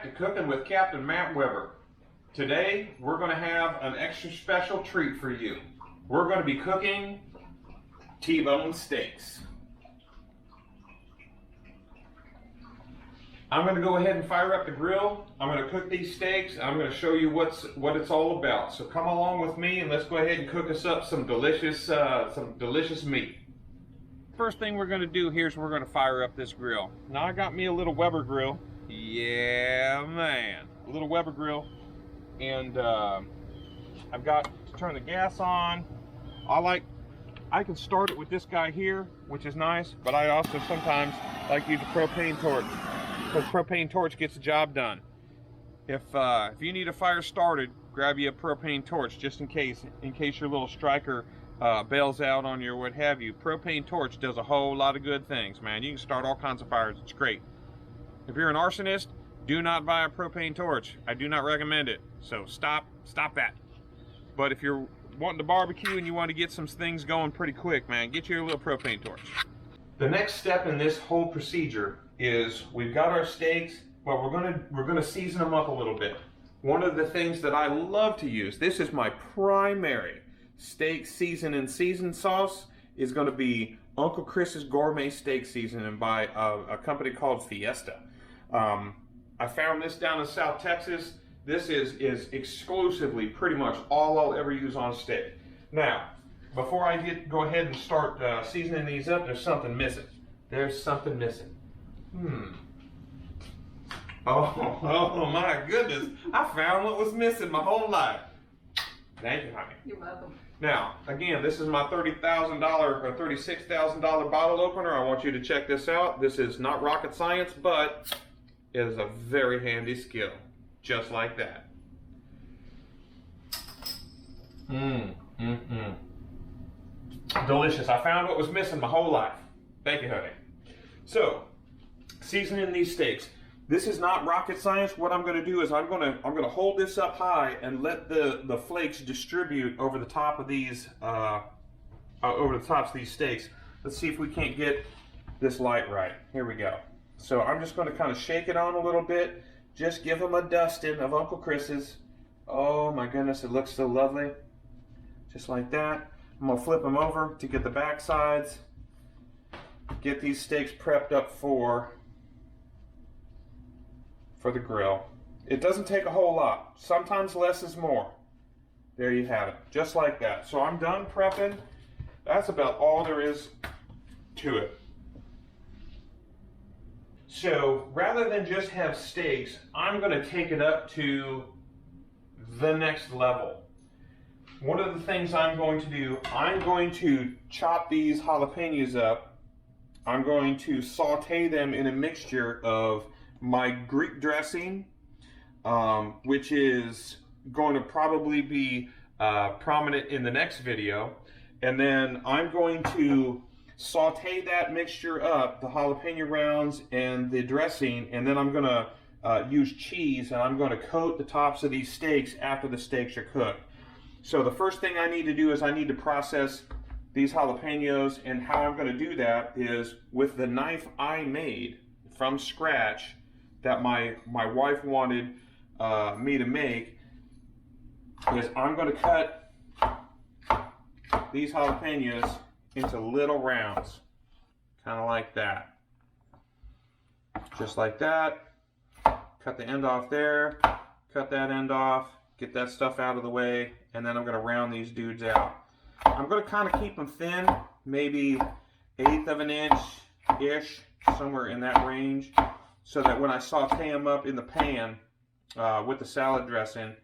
back to Cooking with Captain Matt Weber. Today, we're going to have an extra special treat for you. We're going to be cooking T-bone steaks. I'm going to go ahead and fire up the grill. I'm going to cook these steaks. I'm going to show you what it's all about. So come along with me and let's go ahead and cook us up some delicious meat. First thing we're going to do here is we're going to fire up this grill. Now I got me a little Weber grill. Yeah, man, a little Weber grill, and I've got to turn the gas on. I can start it with this guy here, which is nice, but I also sometimes like to use a propane torch because propane torch gets the job done. If you need a fire started, grab you a propane torch just in case your little striker bails out on you or what have you. Propane torch does a whole lot of good things, man. You can start all kinds of fires. It's great. If you're an arsonist, do not buy a propane torch. I do not recommend it. So stop that. But if you're wanting to barbecue and you want to get some things going pretty quick, man, get you a little propane torch. The next step in this whole procedure is we've got our steaks, but we're gonna season them up a little bit. One of the things that I love to use, this is my primary steak season sauce, is going to be Uncle Chris's Gourmet Steak Seasoning by a company called Fiesta. I found this down in South Texas. This is exclusively pretty much all I'll ever use on steak. Now, before I go ahead and start seasoning these up, there's something missing. There's something missing. Oh my goodness. I found what was missing my whole life. Thank you, honey. You're welcome. Now, again, this is my $30,000 or $36,000 bottle opener. I want you to check this out. This is not rocket science, but it is a very handy skill. Just like that. Delicious. I found what was missing my whole life. Thank you, honey. So, seasoning these steaks. This is not rocket science. What I'm going to do is I'm going to hold this up high and let the flakes distribute over the top of these over the tops of these steaks. Let's see if we can't get this light right. Here we go. So I'm just going to kind of shake it on a little bit. Just give them a dusting of Uncle Chris's. Oh my goodness, it looks so lovely. Just like that. I'm going to flip them over to get the back sides. Get these steaks prepped up for the grill. It doesn't take a whole lot. Sometimes less is more. There you have it. Just like that. So I'm done prepping. That's about all there is to it. So rather than just have steaks, I'm going to take it up to the next level. One of the things I'm going to do, I'm going to chop these jalapenos up. I'm going to saute them in a mixture of my Greek dressing, which is going to probably be prominent in the next video. And then I'm going to saute that mixture up, the jalapeno rounds and the dressing, and then I'm going to use cheese, and I'm going to coat the tops of these steaks after the steaks are cooked. So the first thing I need to do is I need to process these jalapenos, and how I'm going to do that is with the knife I made from scratch that my wife wanted me to make, is I'm going to cut these jalapenos into little rounds, kind of like that. Just like that. Cut the end off there, cut that end off, get that stuff out of the way, and then I'm going to round these dudes out. I'm going to kind of keep them thin, maybe 1/8 of an inch-ish, somewhere in that range, so that when I saute them up in the pan with the salad dressing,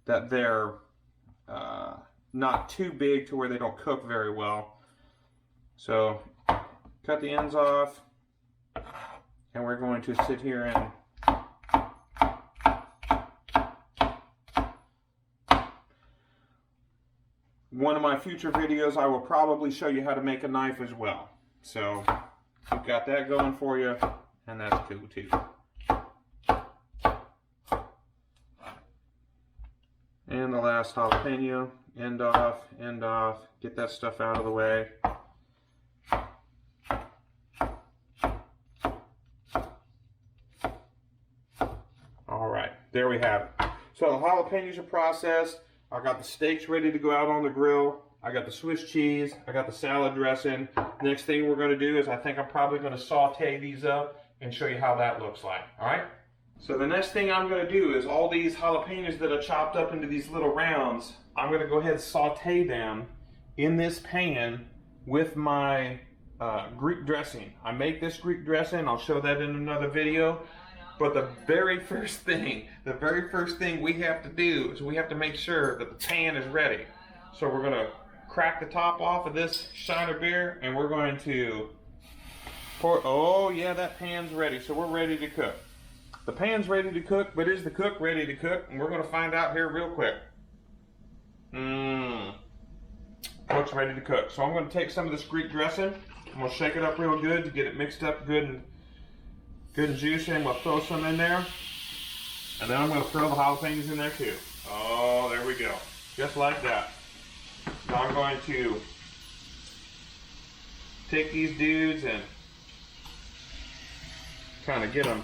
that they're not too big to where they don't cook very well. So cut the ends off, and we're going to sit here and one of my future videos, I will probably show you how to make a knife as well. So we've got that going for you, and that's cool too. And the last jalapeno, end off, get that stuff out of the way. All there we have it. So the jalapenos are processed. I got the steaks ready to go out on the grill. I got the Swiss cheese. I got the salad dressing. Next thing we're going to do is I think I'm probably going to saute these up and show you how that looks like. All right? So the next thing I'm going to do is all these jalapenos that are chopped up into these little rounds, I'm going to go ahead and saute them in this pan with my Greek dressing. I make this Greek dressing. I'll show that in another video. But the very first thing we have to do is we have to make sure that the pan is ready. So we're going to crack the top off of this Shiner beer and we're going to pour, oh yeah, that pan's ready. So we're ready to cook. The pan's ready to cook, but is the cook ready to cook? And we're going to find out here real quick. Cook's ready to cook. So I'm going to take some of this Greek dressing. I'm going to shake it up real good to get it mixed up good and juicy. I'm going to throw some in there. And then I'm going to throw the jalapenos in there too. Oh, there we go. Just like that. Now I'm going to take these dudes and kind of get them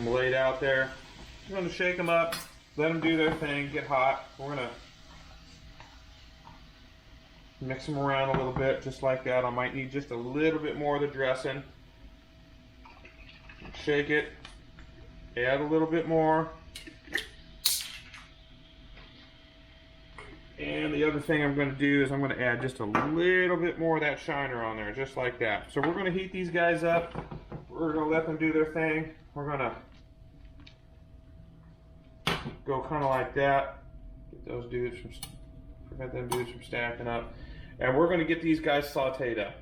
laid out there. I'm going to shake them up, let them do their thing, get hot. We're going to mix them around a little bit, just like that. I might need just a little bit more of the dressing. Shake it, add a little bit more. And the other thing I'm going to do is I'm going to add just a little bit more of that Shiner on there, just like that. So we're going to heat these guys up. We're going to let them do their thing. We're going to go kind of like that. Get those dudes prevent them dudes from stacking up. And we're going to get these guys sauteed up.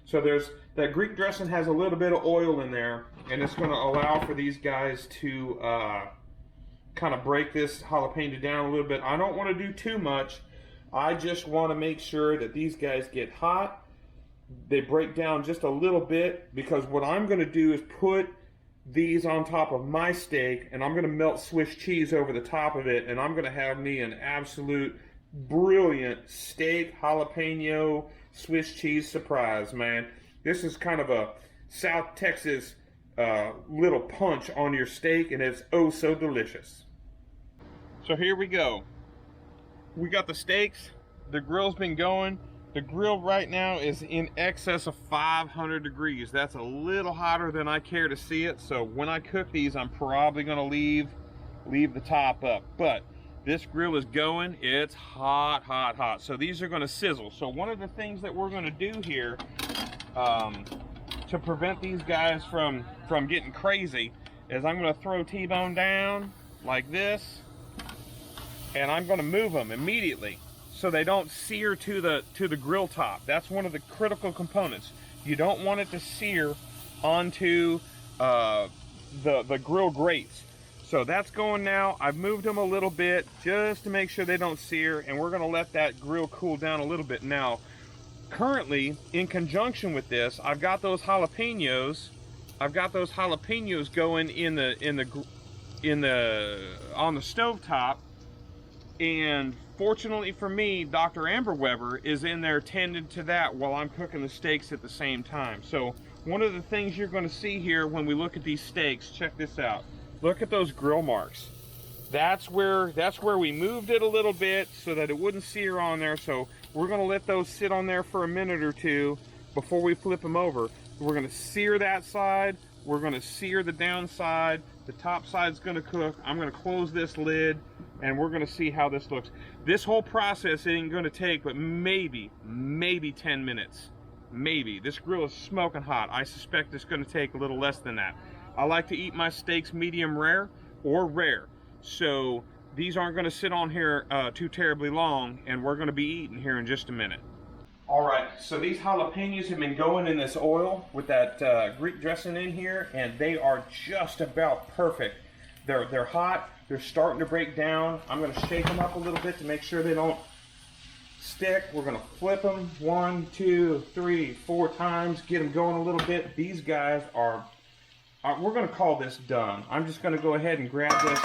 So there's that Greek dressing has a little bit of oil in there, and it's going to allow for these guys to kind of break this jalapeno down a little bit. I don't want to do too much. I just want to make sure that these guys get hot. They break down just a little bit, because what I'm going to do is put these on top of my steak, and I'm going to melt Swiss cheese over the top of it, and I'm going to have me an absolute brilliant steak jalapeno Swiss cheese surprise, man. This is kind of a South Texas little punch on your steak, and it's oh so delicious. So here we go. We got the steaks. The grill's been going. The grill right now is in excess of 500 degrees. That's a little hotter than I care to see it. So when I cook these, I'm probably going to leave the top up. But this grill is going. It's hot, hot, hot. So these are going to sizzle. So one of the things that we're going to do here to prevent these guys from getting crazy is I'm going to throw T-bone down like this, and I'm going to move them immediately so they don't sear to the grill top. That's one of the critical components. You don't want it to sear onto the grill grates. So that's going now. I've moved them a little bit just to make sure they don't sear, and we're going to let that grill cool down a little bit. Now, currently, in conjunction with this, I've got those jalapenos. I've got those jalapenos going on the stove top, and fortunately for me, Dr. Amber Weber is in there tending to that while I'm cooking the steaks at the same time. So one of the things you're going to see here when we look at these steaks, check this out. Look at those grill marks. That's where we moved it a little bit so that it wouldn't sear on there. So we're going to let those sit on there for a minute or two before we flip them over. We're going to sear that side. We're going to sear the downside. The top side's going to cook. I'm going to close this lid, and we're going to see how this looks. This whole process ain't going to take but maybe 10 minutes. Maybe. This grill is smoking hot. I suspect it's going to take a little less than that. I like to eat my steaks medium rare or rare. So these aren't going to sit on here too terribly long, and we're going to be eating here in just a minute. All right, so these jalapenos have been going in this oil with that Greek dressing in here, and they are just about perfect. They're hot. They're starting to break down. I'm going to shake them up a little bit to make sure they don't stick. We're going to flip them 1, 2, 3, 4 times, get them going a little bit. These guys are we're going to call this done. I'm just going to go ahead and grab this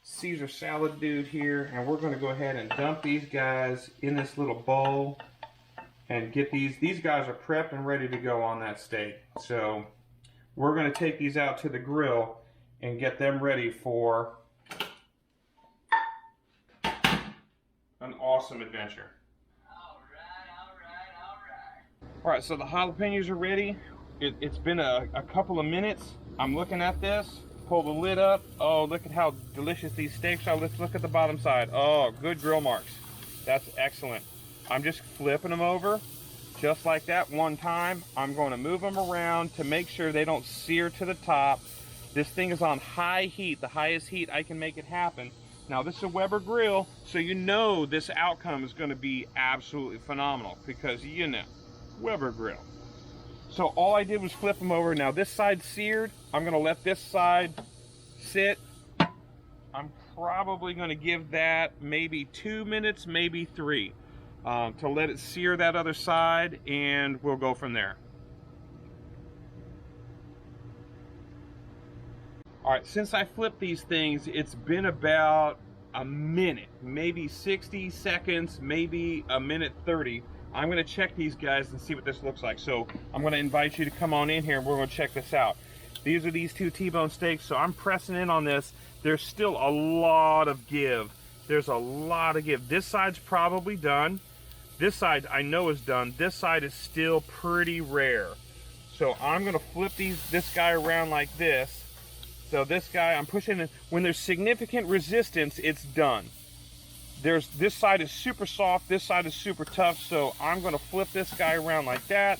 Caesar salad dude here, and we're going to go ahead and dump these guys in this little bowl and get these guys are prepped and ready to go on that steak. So we're going to take these out to the grill, and get them ready for an awesome adventure. All right, so the jalapenos are ready. It's been a couple of minutes. I'm looking at this, pull the lid up. Oh, look at how delicious these steaks are. Let's look at the bottom side. Oh, good grill marks. That's excellent. I'm just flipping them over just like that one time. I'm going to move them around to make sure they don't sear to the top. This thing is on high heat, the highest heat I can make it happen. Now this is a Weber grill, so you know this outcome is going to be absolutely phenomenal because you know, Weber grill. So all I did was flip them over. Now this side's seared. I'm going to let this side sit. I'm probably going to give that maybe 2 minutes, maybe 3, to let it sear that other side, and we'll go from there. All right, since I flipped these things, it's been about a minute, maybe 60 seconds, maybe a minute 30. I'm gonna check these guys and see what this looks like. So I'm gonna invite you to come on in here and we're gonna check this out. These are these 2 T-bone steaks, so I'm pressing in on this. There's still a lot of give. There's a lot of give. This side's probably done. This side I know is done. This side is still pretty rare. So I'm gonna flip this guy around like this. So this guy, I'm pushing it. When there's significant resistance, it's done. This side is super soft, this side is super tough, so I'm gonna flip this guy around like that.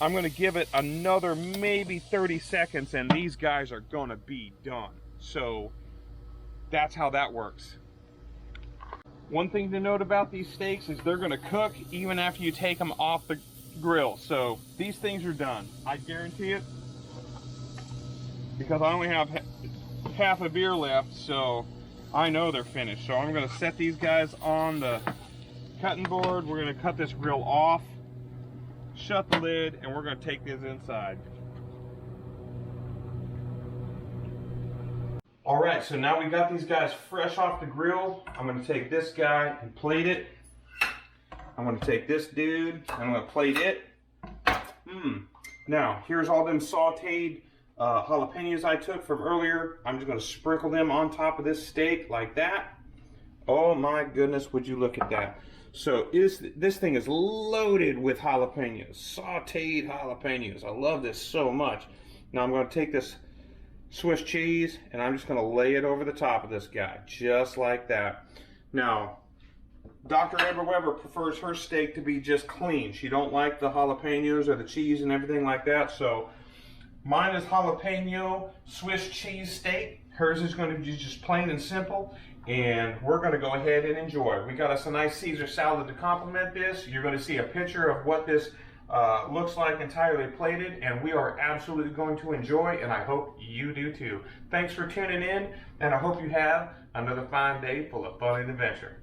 I'm gonna give it another maybe 30 seconds and these guys are gonna be done. So that's how that works. One thing to note about these steaks is they're gonna cook even after you take them off the grill. So these things are done, I guarantee it. Because I only have half a beer left, so I know they're finished. So I'm gonna set these guys on the cutting board. We're gonna cut this grill off, shut the lid, and we're gonna take this inside. All right, so now we got these guys fresh off the grill. I'm gonna take this guy and plate it. I'm gonna take this dude, and I'm gonna plate it. Now, here's all them sauteed jalapenos I took from earlier. I'm just going to sprinkle them on top of this steak like that. Oh my goodness, would you look at that. So this thing is loaded with jalapenos, sauteed jalapenos. I love this so much. Now I'm going to take this Swiss cheese and I'm just going to lay it over the top of this guy, just like that. Now, Dr. Amber Weber prefers her steak to be just clean. She don't like the jalapenos or the cheese and everything like that, so mine is jalapeno Swiss cheese steak. Hers is going to be just plain and simple, and we're going to go ahead and enjoy. We got us a nice Caesar salad to complement this. You're going to see a picture of what this looks like entirely plated, and we are absolutely going to enjoy, and I hope you do too. Thanks for tuning in, and I hope you have another fine day full of fun and adventure.